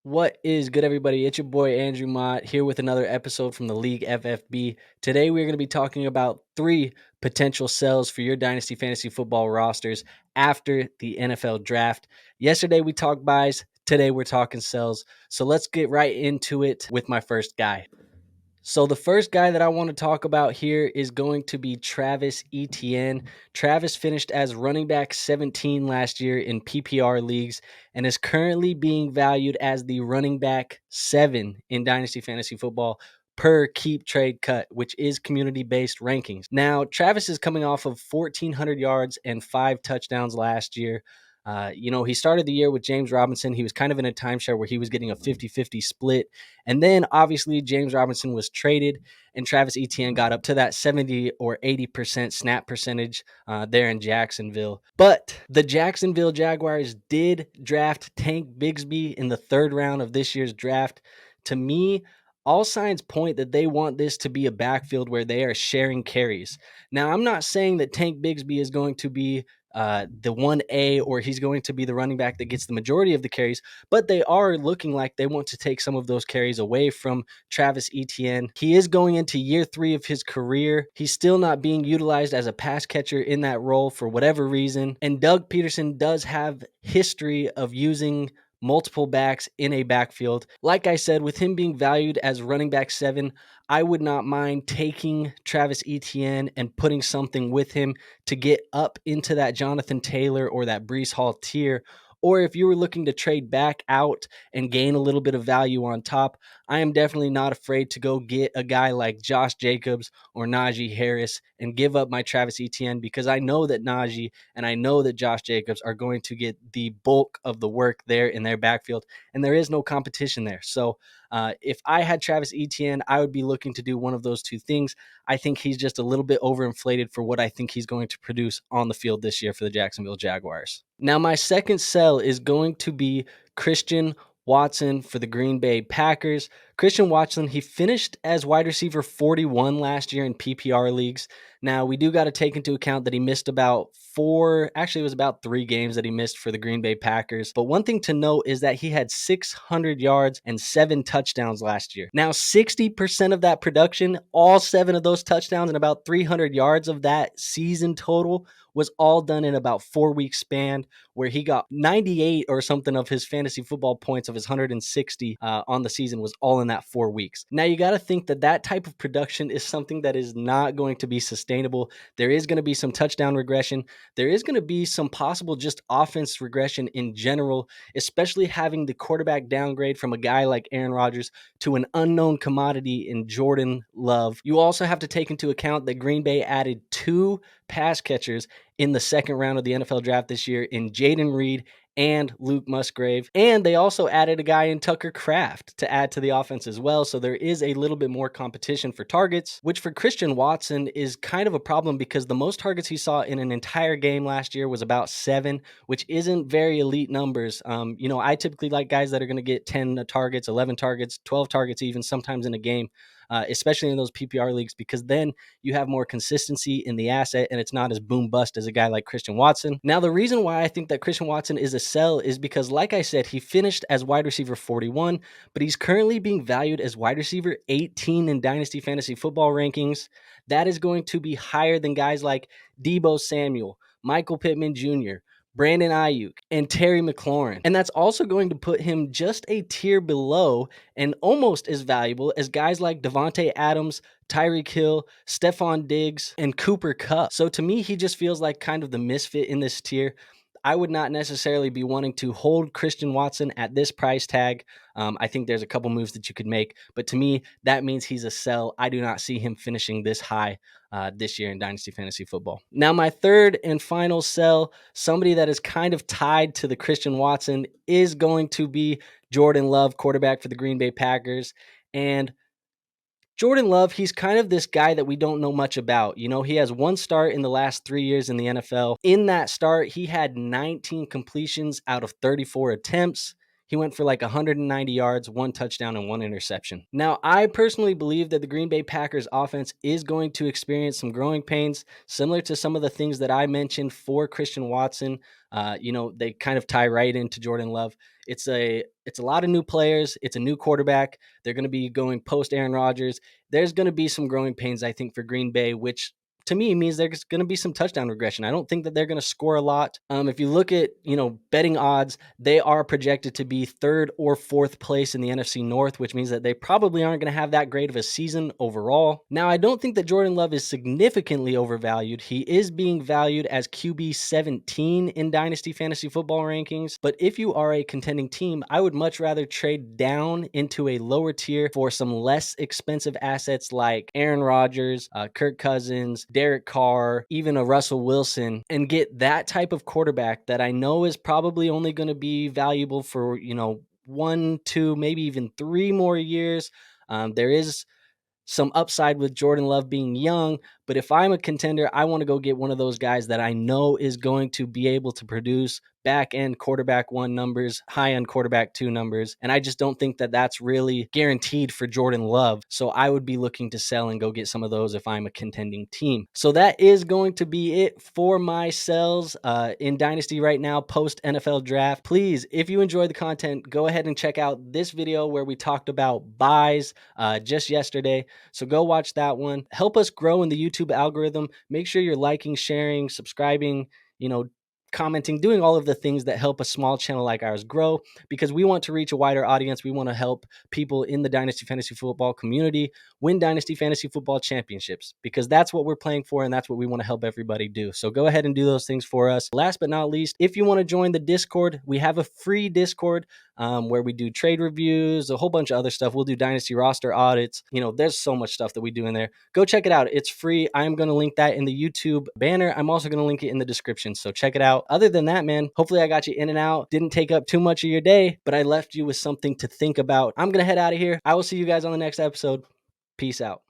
What is good, everybody? It's your boy Andrew Mott here with another episode from the League FFB. Today, we're going to be talking about 3 potential sells for your Dynasty Fantasy Football rosters after the NFL draft. Yesterday, we talked buys. Today, we're talking sells. So let's get right into it with my first guy. So the first guy that I want to talk about here is going to be Travis Etienne. Travis finished as running back 17 last year in PPR leagues and is currently being valued as the running back 7 in Dynasty Fantasy Football per Keep Trade Cut, which is community-based rankings. Now, Travis is coming off of 1,400 yards and 5 touchdowns last year. He started the year with James Robinson. He was kind of in a timeshare where he was getting a 50-50 split. And then obviously James Robinson was traded and Travis Etienne got up to that 70 or 80% snap percentage there in Jacksonville. But the Jacksonville Jaguars did draft Tank Bigsby in the 3rd round of this year's draft. To me, all signs point that they want this to be a backfield where they are sharing carries. Now, I'm not saying that Tank Bigsby is going to be the 1A or he's going to be the running back that gets the majority of the carries, but they are looking like they want to take some of those carries away from Travis Etienne. He is going into year 3 of his career. He's still not being utilized as a pass catcher in that role for whatever reason. And Doug Peterson does have history of using multiple backs in a backfield. Like I said, with him being valued as running back 7, I would not mind taking Travis Etienne and putting something with him to get up into that Jonathan Taylor or that Breece Hall tier. Or if you were looking to trade back out and gain a little bit of value on top, I am definitely not afraid to go get a guy like Josh Jacobs or Najee Harris and give up my Travis Etienne because I know that Najee and I know that Josh Jacobs are going to get the bulk of the work there in their backfield, and there is no competition there. So if I had Travis Etienne, I would be looking to do one of those two things. I think he's just a little bit overinflated for what I think he's going to produce on the field this year for the Jacksonville Jaguars. Now, my second sell is going to be Christian Watson for the Green Bay Packers. Christian Watson, he finished as wide receiver 41 last year in PPR leagues. Now, we do got to take into account that he missed about it was about 3 games that he missed for the Green Bay Packers. But one thing to note is that he had 600 yards and 7 touchdowns last year. Now, 60% of that production, all 7 of those touchdowns and about 300 yards of that season total was all done in about 4-week span where he got 98 or something of his fantasy football points of his 160 on the season was all in that 4 weeks. Now you got to think that that type of production is something that is not going to be sustainable. There is going to be some touchdown regression. There is going to be some possible just offense regression in general, especially having the quarterback downgrade from a guy like Aaron Rodgers to an unknown commodity in Jordan Love. You also have to take into account that Green Bay added 2 pass catchers in the 2nd round of the NFL draft this year in Jaden Reed and Luke Musgrave. And they also added a guy in Tucker Kraft to add to the offense as well. So there is a little bit more competition for targets, which for Christian Watson is kind of a problem because the most targets he saw in an entire game last year was about 7, which isn't very elite numbers. I typically like guys that are going to get 10 targets, 11 targets, 12 targets even sometimes in a game. Especially in those PPR leagues, because then you have more consistency in the asset and it's not as boom bust as a guy like Christian Watson. Now, the reason why I think that Christian Watson is a sell is because, like I said, he finished as wide receiver 41, but he's currently being valued as wide receiver 18 in Dynasty Fantasy Football rankings. That is going to be higher than guys like Deebo Samuel, Michael Pittman Jr., Brandon Ayuk, and Terry McLaurin. And that's also going to put him just a tier below and almost as valuable as guys like Devontae Adams, Tyreek Hill, Stephon Diggs, and Cooper Kupp. So to me, he just feels like kind of the misfit in this tier. I would not necessarily be wanting to hold Christian Watson at this price tag. I think there's a couple moves that you could make, but to me, that means he's a sell. I do not see him finishing this high this year in Dynasty Fantasy Football. Now, my third and final sell, somebody that is kind of tied to the Christian Watson, is going to be Jordan Love, quarterback for the Green Bay Packers. And Jordan Love, he's kind of this guy that we don't know much about. He has 1 start in the last 3 years in the NFL. In that start, he had 19 completions out of 34 attempts. He went for like 190 yards, 1 touchdown, and 1 interception. Now, I personally believe that the Green Bay Packers offense is going to experience some growing pains, similar to some of the things that I mentioned for Christian Watson. They kind of tie right into Jordan Love. It's a lot of new players. It's a new quarterback. They're going to be going post Aaron Rodgers. There's going to be some growing pains, I think, for Green Bay, which to me means there's going to be some touchdown regression. I don't think that they're going to score a lot. If you look at, betting odds, they are projected to be third or fourth place in the NFC North, which means that they probably aren't going to have that great of a season overall. Now, I don't think that Jordan Love is significantly overvalued. He is being valued as QB 17 in Dynasty Fantasy Football rankings. But if you are a contending team, I would much rather trade down into a lower tier for some less expensive assets like Aaron Rodgers, Kirk Cousins, Derek Carr, even a Russell Wilson, and get that type of quarterback that I know is probably only going to be valuable for, 1, 2, maybe even 3 more years. There is some upside with Jordan Love being young, but if I'm a contender, I want to go get one of those guys that I know is going to be able to produce back end quarterback 1 numbers, high end quarterback 2 numbers. And I just don't think that that's really guaranteed for Jordan Love. So I would be looking to sell and go get some of those if I'm a contending team. So that is going to be it for my sells in Dynasty right now, post NFL draft. Please, if you enjoy the content, go ahead and check out this video where we talked about buys just yesterday. So go watch that one. Help us grow in the YouTube algorithm. Make sure you're liking, sharing, subscribing, commenting, doing all of the things that help a small channel like ours grow, because we want to reach a wider audience. We want to help people in the Dynasty Fantasy Football community win Dynasty Fantasy Football championships, because that's what we're playing for and that's what we want to help everybody do. So go ahead and do those things for us. Last but not least, if you want to join the Discord, we have a free Discord where we do trade reviews, a whole bunch of other stuff. We'll do Dynasty roster audits. There's so much stuff that we do in there. Go check it out. It's free. I'm going to link that in the YouTube banner. I'm also going to link it in the description. So check it out. Other than that, man, hopefully I got you in and out. Didn't take up too much of your day, but I left you with something to think about. I'm going to head out of here. I will see you guys on the next episode. Peace out.